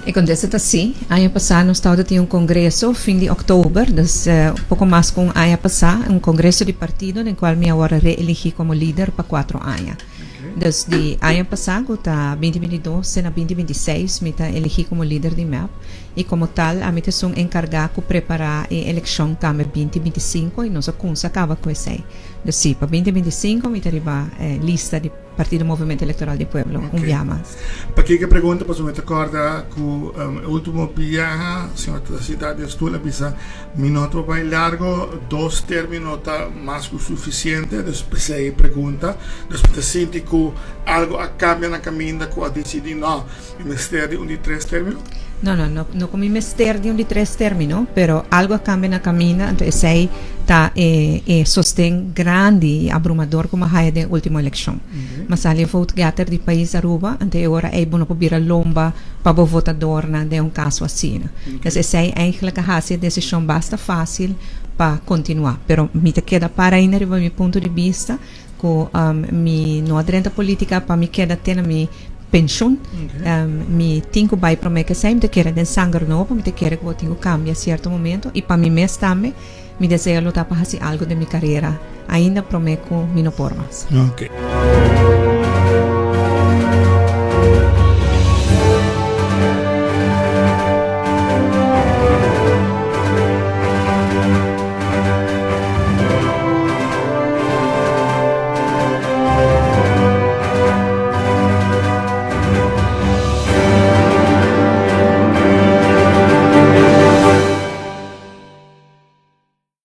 E acontece assim, ano passado nós estávamos em congresso, fim de outubro, pouco mais com ano passado, congresso de partido, no qual me agora reelegi como líder para 4 anos. Desde ano passado, tá 2022, na 2026, me tá elegi como líder de MEP, e como tal, a mim sou encarregado de preparar a eleição Câmara 2025, e nós acaba com isso aí. Então, para 2025, me arriba lista de Partido Movimento Eleitoral do Pueblo, mais. Para que pergunta, posso me recordar que o último viaje na cidade de Tula, minuto vai largo, 2 términos está mais que suficiente, depois aí pergunta, depois sente que algo cambia na caminho que a decidir, não, o mistério de 3 términos? No como mistério de 3 términos, pero algo cambia na caminho, então esse aí está sostém grande e abrumador como a raia da última eleição. Mas ali o voto gater de país Aruba, até agora é bom para a lomba para o votador, de caso assim. Então esse aí eigenlijk a decisão bastante fácil para continuar, pero me queda para ainda, do meu ponto de vista, que me não adrenta política para me queda ter mi pension, mi tenho vai para mim que sempre quero de sangue novo, me quero que eu tenho cambia a certo momento e para mim mesmo também me desejo lutar para fazer algo de minha carreira ainda para mim que me não por mais. Okay.